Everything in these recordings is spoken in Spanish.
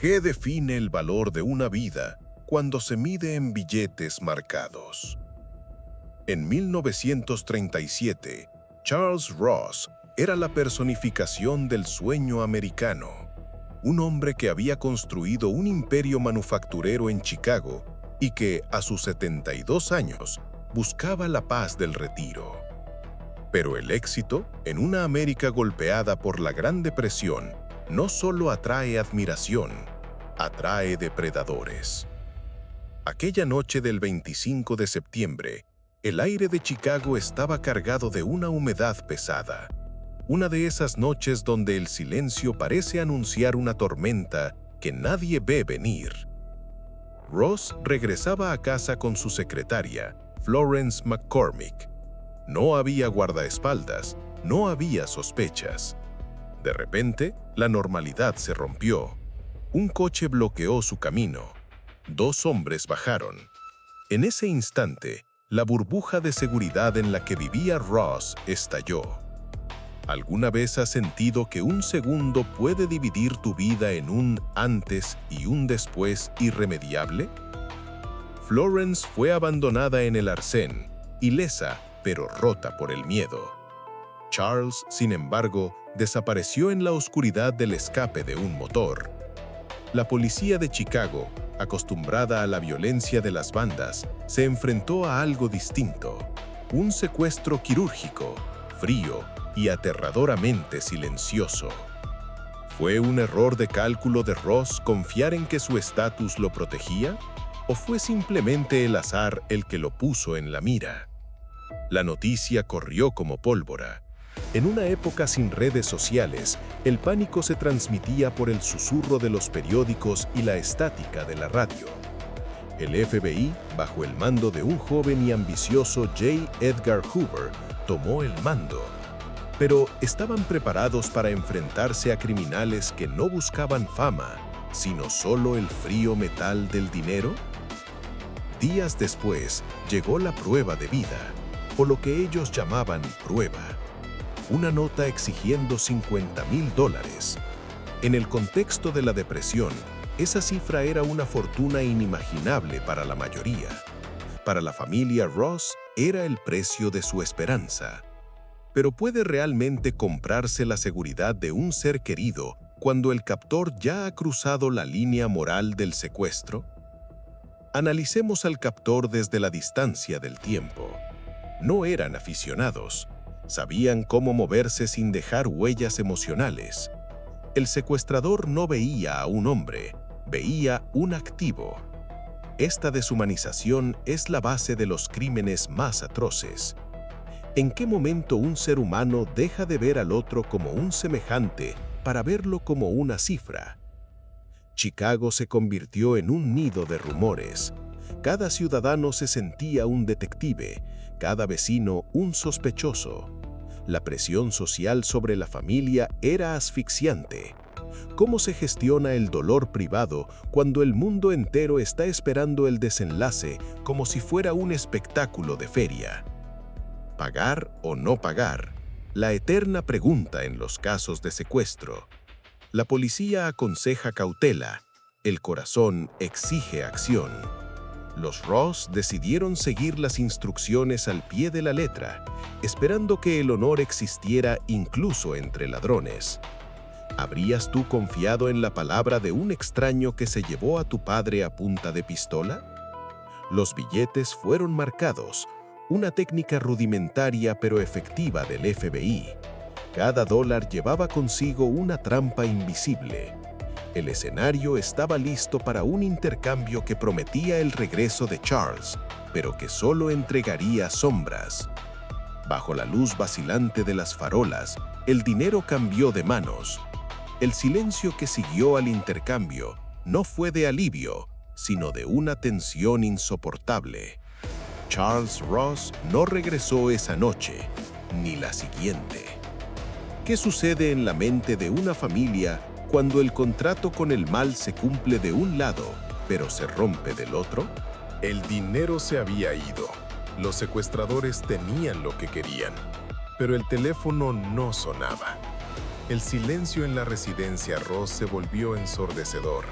¿Qué define el valor de una vida cuando se mide en billetes marcados? En 1937, Charles Ross era la personificación del sueño americano, un hombre que había construido un imperio manufacturero en Chicago y que, a sus 72 años, buscaba la paz del retiro. Pero el éxito, en una América golpeada por la Gran Depresión, no solo atrae admiración, atrae depredadores. Aquella noche del 25 de septiembre, el aire de Chicago estaba cargado de una humedad pesada. Una de esas noches donde el silencio parece anunciar una tormenta que nadie ve venir. Ross regresaba a casa con su secretaria, Florence McCormick. No había guardaespaldas, no había sospechas. De repente, la normalidad se rompió. Un coche bloqueó su camino. 2 hombres bajaron. En ese instante, la burbuja de seguridad en la que vivía Ross estalló. ¿Alguna vez has sentido que un segundo puede dividir tu vida en un antes y un después irremediable? Florence fue abandonada en el arcén, ilesa pero rota por el miedo. Charles, sin embargo, desapareció en la oscuridad del escape de un motor. La policía de Chicago, acostumbrada a la violencia de las bandas, se enfrentó a algo distinto: un secuestro quirúrgico, frío y aterradoramente silencioso. ¿Fue un error de cálculo de Ross confiar en que su estatus lo protegía? ¿O fue simplemente el azar el que lo puso en la mira? La noticia corrió como pólvora. En una época sin redes sociales, el pánico se transmitía por el susurro de los periódicos y la estática de la radio. El FBI, bajo el mando de un joven y ambicioso J. Edgar Hoover, tomó el mando. Pero ¿estaban preparados para enfrentarse a criminales que no buscaban fama, sino solo el frío metal del dinero? Días después, llegó la prueba de vida, o lo que ellos llamaban prueba. Una nota exigiendo $50,000. En el contexto de la depresión, esa cifra era una fortuna inimaginable para la mayoría. Para la familia Ross, era el precio de su esperanza. Pero ¿puede realmente comprarse la seguridad de un ser querido cuando el captor ya ha cruzado la línea moral del secuestro? Analicemos al captor desde la distancia del tiempo. No eran aficionados. Sabían cómo moverse sin dejar huellas emocionales. El secuestrador no veía a un hombre, veía un activo. Esta deshumanización es la base de los crímenes más atroces. ¿En qué momento un ser humano deja de ver al otro como un semejante para verlo como una cifra? Chicago se convirtió en un nido de rumores. Cada ciudadano se sentía un detective, cada vecino un sospechoso. La presión social sobre la familia era asfixiante. ¿Cómo se gestiona el dolor privado cuando el mundo entero está esperando el desenlace como si fuera un espectáculo de feria? ¿Pagar o no pagar? La eterna pregunta en los casos de secuestro. La policía aconseja cautela. El corazón exige acción. Los Ross decidieron seguir las instrucciones al pie de la letra, esperando que el honor existiera incluso entre ladrones. ¿Habrías tú confiado en la palabra de un extraño que se llevó a tu padre a punta de pistola? Los billetes fueron marcados, una técnica rudimentaria pero efectiva del FBI. Cada dólar llevaba consigo una trampa invisible. El escenario estaba listo para un intercambio que prometía el regreso de Charles, pero que solo entregaría sombras. Bajo la luz vacilante de las farolas, el dinero cambió de manos. El silencio que siguió al intercambio no fue de alivio, sino de una tensión insoportable. Charles Ross no regresó esa noche, ni la siguiente. ¿Qué sucede en la mente de una familia cuando el contrato con el mal se cumple de un lado, pero se rompe del otro? El dinero se había ido. Los secuestradores tenían lo que querían, pero el teléfono no sonaba. El silencio en la residencia Ross se volvió ensordecedor.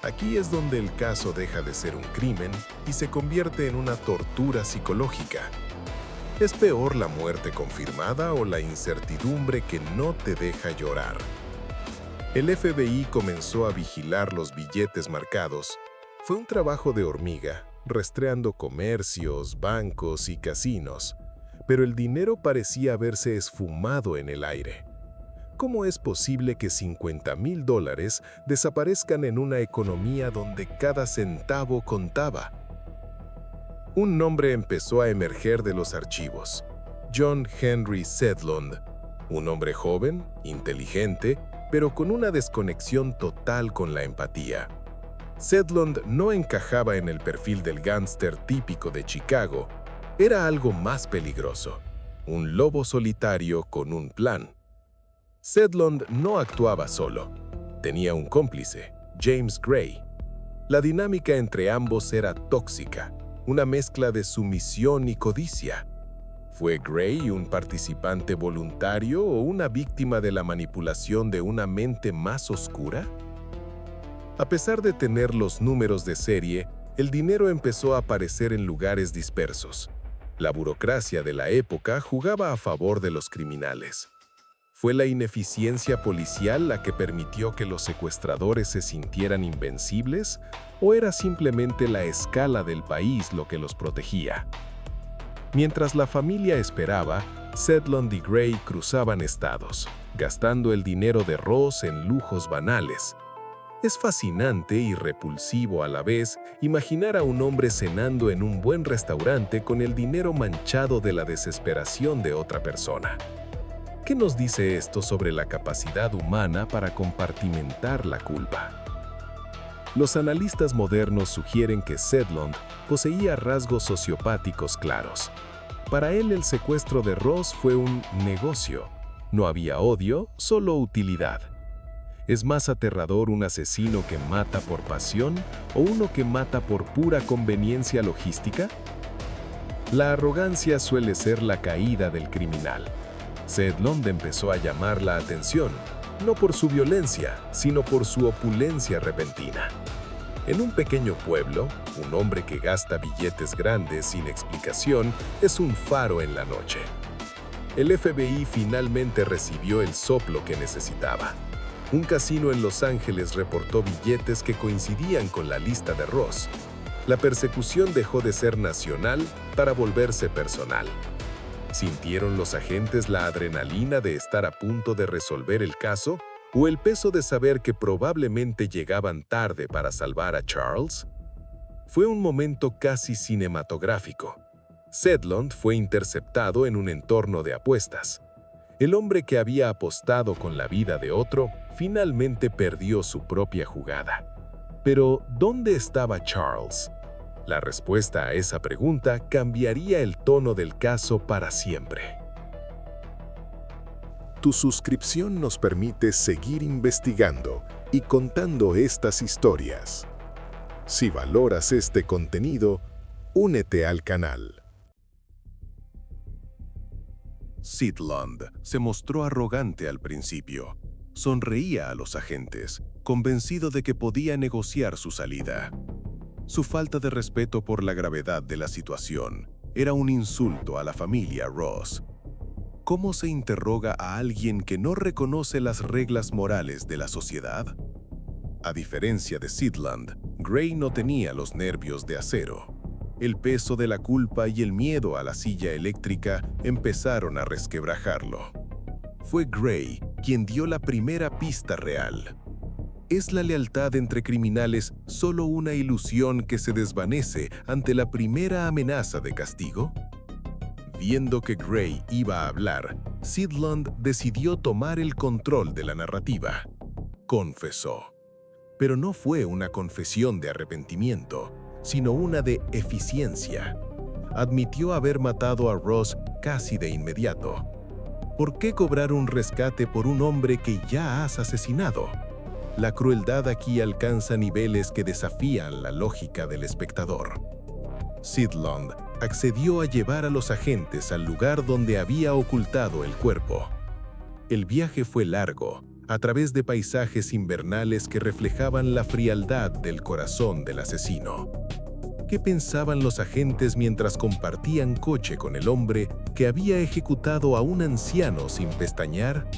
Aquí es donde el caso deja de ser un crimen y se convierte en una tortura psicológica. ¿Es peor la muerte confirmada o la incertidumbre que no te deja llorar? El FBI comenzó a vigilar los billetes marcados. Fue un trabajo de hormiga, rastreando comercios, bancos y casinos, pero el dinero parecía haberse esfumado en el aire. ¿Cómo es posible que $50,000 desaparezcan en una economía donde cada centavo contaba? Un nombre empezó a emerger de los archivos: John Henry Sedlund, un hombre joven, inteligente, pero con una desconexión total con la empatía. Sedlund no encajaba en el perfil del gángster típico de Chicago. Era algo más peligroso: un lobo solitario con un plan. Sedlund no actuaba solo. Tenía un cómplice, James Gray. La dinámica entre ambos era tóxica, una mezcla de sumisión y codicia. ¿Fue Gray un participante voluntario o una víctima de la manipulación de una mente más oscura? A pesar de tener los números de serie, el dinero empezó a aparecer en lugares dispersos. La burocracia de la época jugaba a favor de los criminales. ¿Fue la ineficiencia policial la que permitió que los secuestradores se sintieran invencibles? ¿O era simplemente la escala del país lo que los protegía? Mientras la familia esperaba, Sedlund y Gray cruzaban estados, gastando el dinero de Ross en lujos banales. Es fascinante y repulsivo a la vez imaginar a un hombre cenando en un buen restaurante con el dinero manchado de la desesperación de otra persona. ¿Qué nos dice esto sobre la capacidad humana para compartimentar la culpa? Los analistas modernos sugieren que Sedlund poseía rasgos sociopáticos claros. Para él, el secuestro de Ross fue un negocio. No había odio, solo utilidad. ¿Es más aterrador un asesino que mata por pasión o uno que mata por pura conveniencia logística? La arrogancia suele ser la caída del criminal. Sedlund empezó a llamar la atención, no por su violencia, sino por su opulencia repentina. En un pequeño pueblo, un hombre que gasta billetes grandes sin explicación es un faro en la noche. El FBI finalmente recibió el soplo que necesitaba. Un casino en Los Ángeles reportó billetes que coincidían con la lista de Ross. La persecución dejó de ser nacional para volverse personal. ¿Sintieron los agentes la adrenalina de estar a punto de resolver el caso o el peso de saber que probablemente llegaban tarde para salvar a Charles? Fue un momento casi cinematográfico. Sedlund fue interceptado en un entorno de apuestas. El hombre que había apostado con la vida de otro finalmente perdió su propia jugada. Pero, ¿dónde estaba Charles? La respuesta a esa pregunta cambiaría el tono del caso para siempre. Tu suscripción nos permite seguir investigando y contando estas historias. Si valoras este contenido, únete al canal. Sedlund se mostró arrogante al principio. Sonreía a los agentes, convencido de que podía negociar su salida. Su falta de respeto por la gravedad de la situación era un insulto a la familia Ross. ¿Cómo se interroga a alguien que no reconoce las reglas morales de la sociedad? A diferencia de Sedlund, Gray no tenía los nervios de acero. El peso de la culpa y el miedo a la silla eléctrica empezaron a resquebrajarlo. Fue Gray quien dio la primera pista real. ¿Es la lealtad entre criminales solo una ilusión que se desvanece ante la primera amenaza de castigo? Viendo que Gray iba a hablar, Sedlund decidió tomar el control de la narrativa. Confesó. Pero no fue una confesión de arrepentimiento, sino una de eficiencia. Admitió haber matado a Ross casi de inmediato. ¿Por qué cobrar un rescate por un hombre que ya has asesinado? La crueldad aquí alcanza niveles que desafían la lógica del espectador. Sedlund accedió a llevar a los agentes al lugar donde había ocultado el cuerpo. El viaje fue largo, a través de paisajes invernales que reflejaban la frialdad del corazón del asesino. ¿Qué pensaban los agentes mientras compartían coche con el hombre que había ejecutado a un anciano sin pestañear?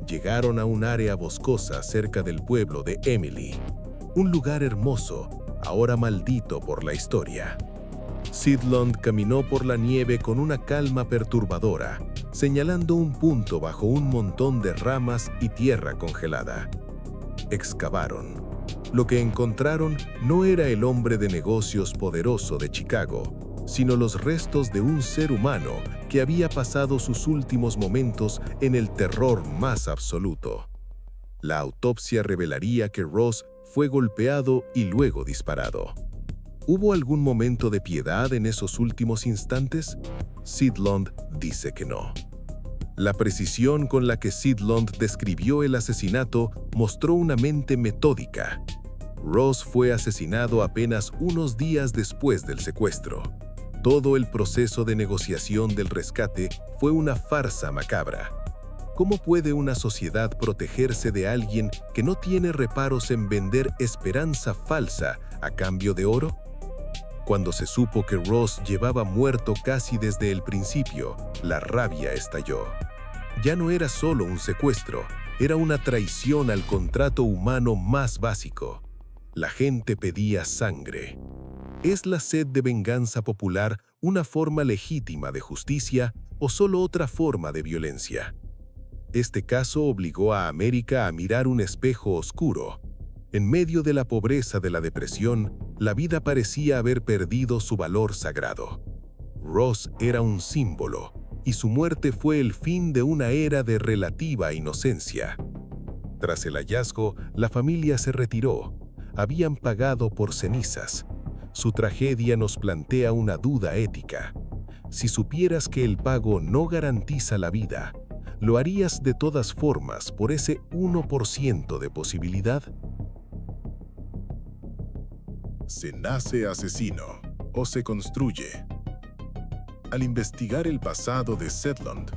Llegaron a un área boscosa cerca del pueblo de Emily, un lugar hermoso, ahora maldito por la historia. Sidlund caminó por la nieve con una calma perturbadora, señalando un punto bajo un montón de ramas y tierra congelada. Excavaron. Lo que encontraron no era el hombre de negocios poderoso de Chicago, sino los restos de un ser humano que había pasado sus últimos momentos en el terror más absoluto. La autopsia revelaría que Ross fue golpeado y luego disparado. ¿Hubo algún momento de piedad en esos últimos instantes? Sidlund dice que no. La precisión con la que Sidlund describió el asesinato mostró una mente metódica. Ross fue asesinado apenas unos días después del secuestro. Todo el proceso de negociación del rescate fue una farsa macabra. ¿Cómo puede una sociedad protegerse de alguien que no tiene reparos en vender esperanza falsa a cambio de oro? Cuando se supo que Ross llevaba muerto casi desde el principio, la rabia estalló. Ya no era solo un secuestro, era una traición al contrato humano más básico. La gente pedía sangre. ¿Es la sed de venganza popular una forma legítima de justicia o solo otra forma de violencia? Este caso obligó a América a mirar un espejo oscuro. En medio de la pobreza de la depresión, la vida parecía haber perdido su valor sagrado. Ross era un símbolo, y su muerte fue el fin de una era de relativa inocencia. Tras el hallazgo, la familia se retiró. Habían pagado por cenizas. Su tragedia nos plantea una duda ética. Si supieras que el pago no garantiza la vida, ¿lo harías de todas formas por ese 1% de posibilidad? ¿Se nace asesino o se construye? Al investigar el pasado de Sidlund,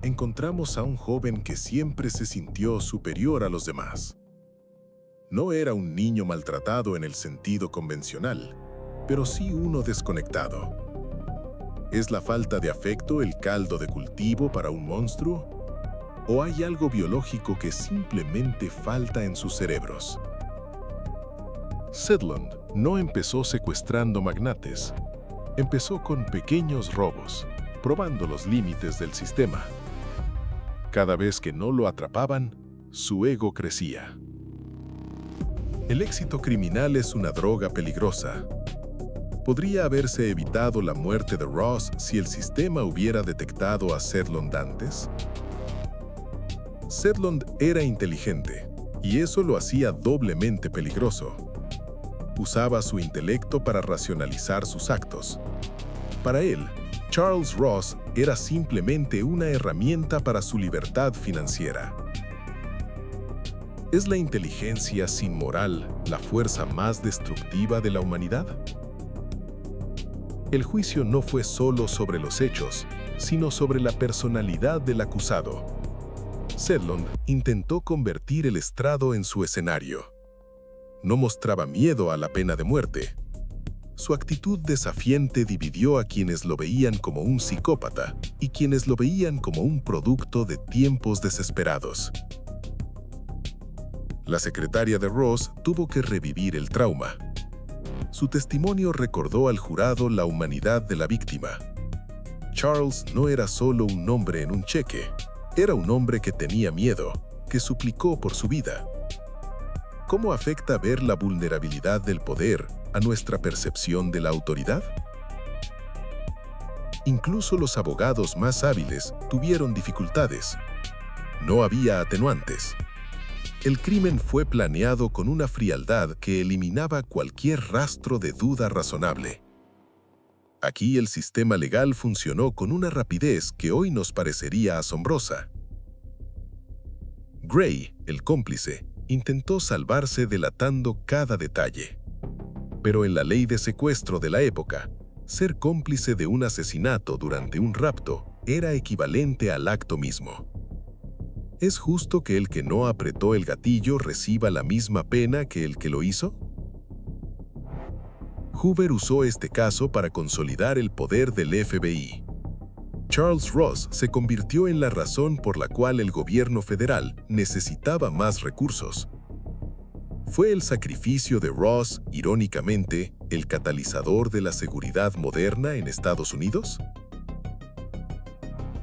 encontramos a un joven que siempre se sintió superior a los demás. No era un niño maltratado en el sentido convencional, pero sí uno desconectado. ¿Es la falta de afecto el caldo de cultivo para un monstruo? ¿O hay algo biológico que simplemente falta en sus cerebros? Sidlund no empezó secuestrando magnates. Empezó con pequeños robos, probando los límites del sistema. Cada vez que no lo atrapaban, su ego crecía. El éxito criminal es una droga peligrosa. ¿Podría haberse evitado la muerte de Ross si el sistema hubiera detectado a Sidlund antes? Sidlund era inteligente, y eso lo hacía doblemente peligroso. Usaba su intelecto para racionalizar sus actos. Para él, Charles Ross era simplemente una herramienta para su libertad financiera. ¿Es la inteligencia sin moral la fuerza más destructiva de la humanidad? El juicio no fue solo sobre los hechos, sino sobre la personalidad del acusado. Sidlund intentó convertir el estrado en su escenario. No mostraba miedo a la pena de muerte. Su actitud desafiante dividió a quienes lo veían como un psicópata y quienes lo veían como un producto de tiempos desesperados. La secretaria de Ross tuvo que revivir el trauma. Su testimonio recordó al jurado la humanidad de la víctima. Charles no era solo un nombre en un cheque, era un hombre que tenía miedo, que suplicó por su vida. ¿Cómo afecta ver la vulnerabilidad del poder a nuestra percepción de la autoridad? Incluso los abogados más hábiles tuvieron dificultades. No había atenuantes. El crimen fue planeado con una frialdad que eliminaba cualquier rastro de duda razonable. Aquí el sistema legal funcionó con una rapidez que hoy nos parecería asombrosa. Gray, el cómplice, intentó salvarse delatando cada detalle. Pero en la ley de secuestro de la época, ser cómplice de un asesinato durante un rapto era equivalente al acto mismo. ¿Es justo que el que no apretó el gatillo reciba la misma pena que el que lo hizo? Hoover usó este caso para consolidar el poder del FBI. Charles Ross se convirtió en la razón por la cual el gobierno federal necesitaba más recursos. ¿Fue el sacrificio de Ross, irónicamente, el catalizador de la seguridad moderna en Estados Unidos?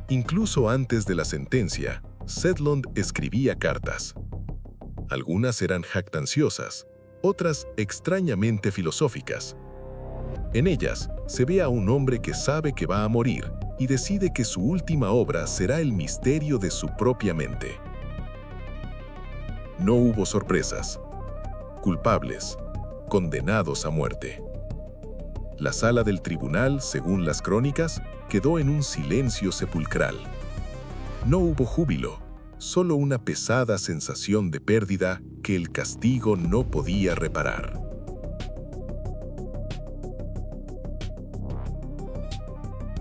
Incluso antes de la sentencia, Sedlund escribía cartas. Algunas eran jactanciosas, otras extrañamente filosóficas. En ellas se ve a un hombre que sabe que va a morir y decide que su última obra será el misterio de su propia mente. No hubo sorpresas. Culpables, condenados a muerte. La sala del tribunal, según las crónicas, quedó en un silencio sepulcral. No hubo júbilo, solo una pesada sensación de pérdida que el castigo no podía reparar.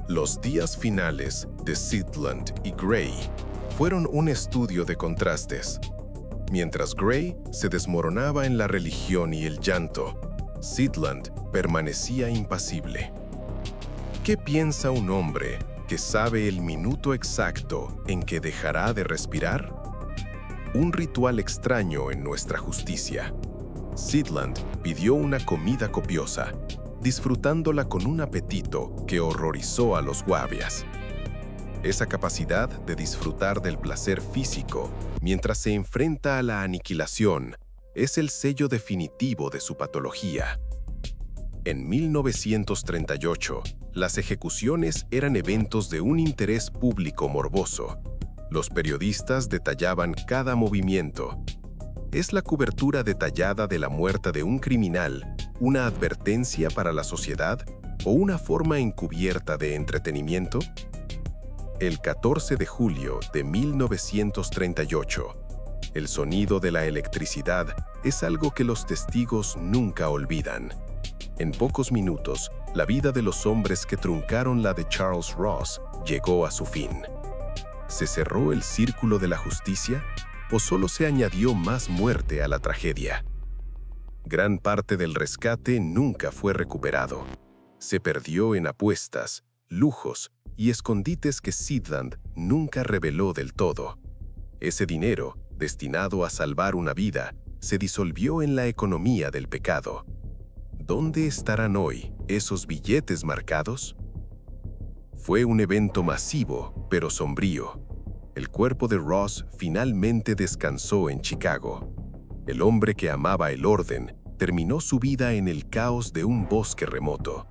Los días finales de Sedlund y Gray fueron un estudio de contrastes. Mientras Gray se desmoronaba en la religión y el llanto, Sedlund permanecía impasible. ¿Qué piensa un hombre que sabe el minuto exacto en que dejará de respirar? Un ritual extraño en nuestra justicia. Sedlund pidió una comida copiosa, disfrutándola con un apetito que horrorizó a los guardias. Esa capacidad de disfrutar del placer físico mientras se enfrenta a la aniquilación es el sello definitivo de su patología. En 1938, las ejecuciones eran eventos de un interés público morboso. Los periodistas detallaban cada movimiento. ¿Es la cobertura detallada de la muerte de un criminal una advertencia para la sociedad o una forma encubierta de entretenimiento? El 14 de julio de 1938, el sonido de la electricidad es algo que los testigos nunca olvidan. En pocos minutos, la vida de los hombres que truncaron la de Charles Ross llegó a su fin. ¿Se cerró el círculo de la justicia o solo se añadió más muerte a la tragedia? Gran parte del rescate nunca fue recuperado. Se perdió en apuestas, lujos y escondites que Sedlund nunca reveló del todo. Ese dinero, destinado a salvar una vida, se disolvió en la economía del pecado. ¿Dónde estarán hoy esos billetes marcados? Fue un evento masivo, pero sombrío. El cuerpo de Ross finalmente descansó en Chicago. El hombre que amaba el orden terminó su vida en el caos de un bosque remoto.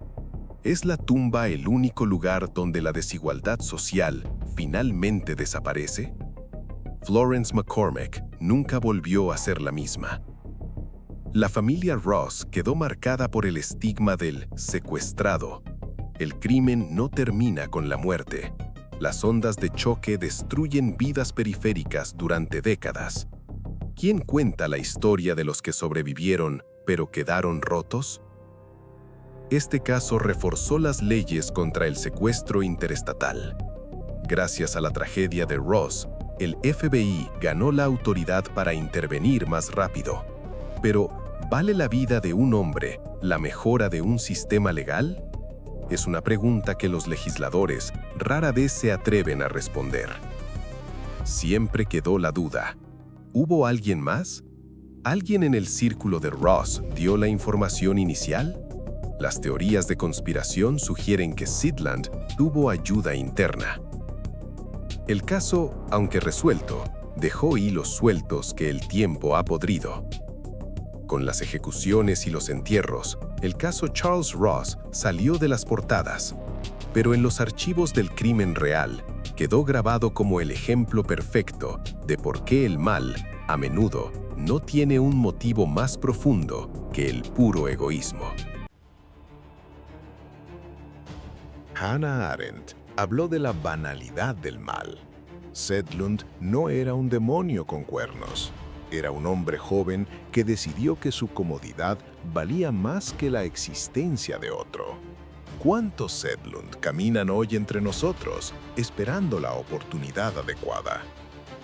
¿Es la tumba el único lugar donde la desigualdad social finalmente desaparece? Florence McCormick nunca volvió a ser la misma. La familia Ross quedó marcada por el estigma del secuestrado. El crimen no termina con la muerte. Las ondas de choque destruyen vidas periféricas durante décadas. ¿Quién cuenta la historia de los que sobrevivieron, pero quedaron rotos? Este caso reforzó las leyes contra el secuestro interestatal. Gracias a la tragedia de Ross, el FBI ganó la autoridad para intervenir más rápido. Pero, ¿vale la vida de un hombre la mejora de un sistema legal? Es una pregunta que los legisladores rara vez se atreven a responder. Siempre quedó la duda. ¿Hubo alguien más? ¿Alguien en el círculo de Ross dio la información inicial? Las teorías de conspiración sugieren que Sedlund tuvo ayuda interna. El caso, aunque resuelto, dejó hilos sueltos que el tiempo ha podrido. Con las ejecuciones y los entierros, el caso Charles Ross salió de las portadas, pero en los archivos del crimen real quedó grabado como el ejemplo perfecto de por qué el mal, a menudo, no tiene un motivo más profundo que el puro egoísmo. Hannah Arendt habló de la banalidad del mal. Sedlund no era un demonio con cuernos. Era un hombre joven que decidió que su comodidad valía más que la existencia de otro. ¿Cuántos Sedlund caminan hoy entre nosotros, esperando la oportunidad adecuada?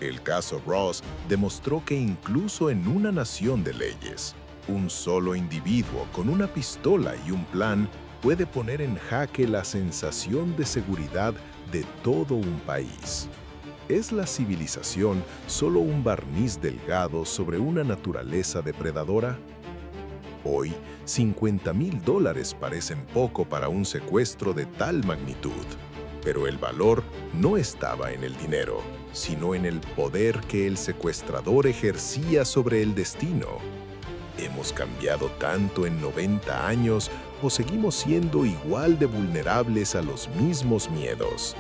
El caso Ross demostró que incluso en una nación de leyes, un solo individuo con una pistola y un plan puede poner en jaque la sensación de seguridad de todo un país. ¿Es la civilización solo un barniz delgado sobre una naturaleza depredadora? Hoy, $50,000 parecen poco para un secuestro de tal magnitud, pero el valor no estaba en el dinero, sino en el poder que el secuestrador ejercía sobre el destino. ¿Hemos cambiado tanto en 90 años o seguimos siendo igual de vulnerables a los mismos miedos?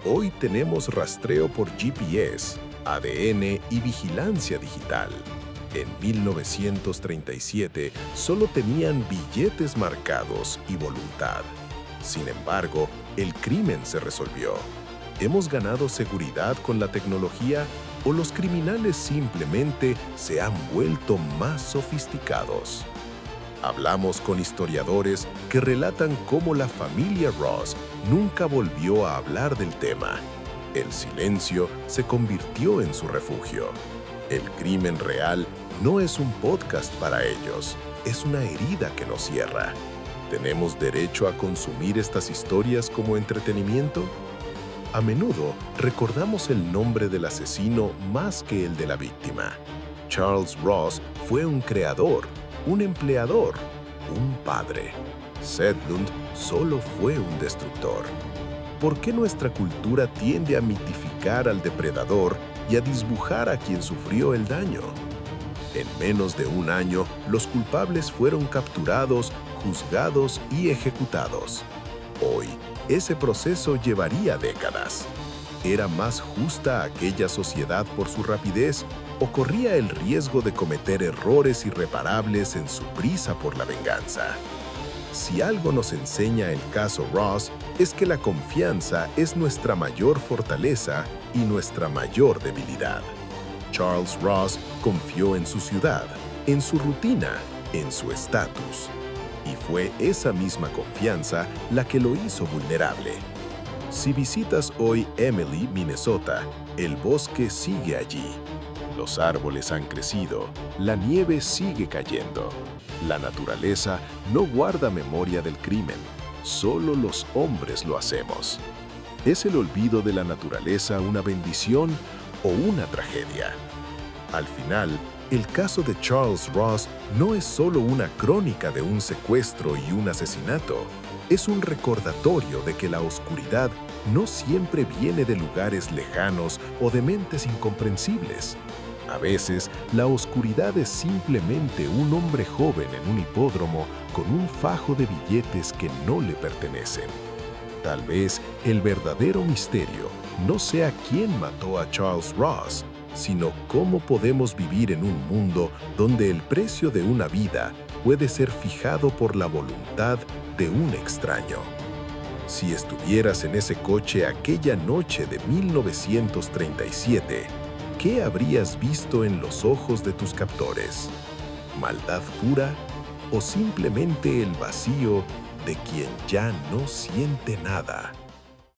Hoy tenemos rastreo por GPS, ADN y vigilancia digital. En 1937 solo tenían billetes marcados y voluntad. Sin embargo, el crimen se resolvió. ¿Hemos ganado seguridad con la tecnología o los criminales simplemente se han vuelto más sofisticados? Hablamos con historiadores que relatan cómo la familia Ross nunca volvió a hablar del tema. El silencio se convirtió en su refugio. El crimen real no es un podcast para ellos, es una herida que nos cierra. ¿Tenemos derecho a consumir estas historias como entretenimiento? A menudo recordamos el nombre del asesino más que el de la víctima. Charles Ross fue un creador, un empleador, un padre. Sedlund solo fue un destructor. ¿Por qué nuestra cultura tiende a mitificar al depredador y a disbujar a quien sufrió el daño? En menos de un año, los culpables fueron capturados, juzgados y ejecutados. Hoy, ese proceso llevaría décadas. ¿Era más justa aquella sociedad por su rapidez o corría el riesgo de cometer errores irreparables en su prisa por la venganza? Si algo nos enseña el caso Ross, es que la confianza es nuestra mayor fortaleza y nuestra mayor debilidad. Charles Ross confió en su ciudad, en su rutina, en su estatus. Y fue esa misma confianza la que lo hizo vulnerable. Si visitas hoy Emily, Minnesota, el bosque sigue allí. Los árboles han crecido, la nieve sigue cayendo. La naturaleza no guarda memoria del crimen, solo los hombres lo hacemos. ¿Es el olvido de la naturaleza una bendición o una tragedia? Al final, el caso de Charles Ross no es solo una crónica de un secuestro y un asesinato, es un recordatorio de que la oscuridad no siempre viene de lugares lejanos o de mentes incomprensibles. A veces, la oscuridad es simplemente un hombre joven en un hipódromo con un fajo de billetes que no le pertenecen. Tal vez el verdadero misterio no sea quién mató a Charles Ross, sino cómo podemos vivir en un mundo donde el precio de una vida puede ser fijado por la voluntad de un extraño. Si estuvieras en ese coche aquella noche de 1937, ¿qué habrías visto en los ojos de tus captores? ¿Maldad pura o simplemente el vacío de quien ya no siente nada?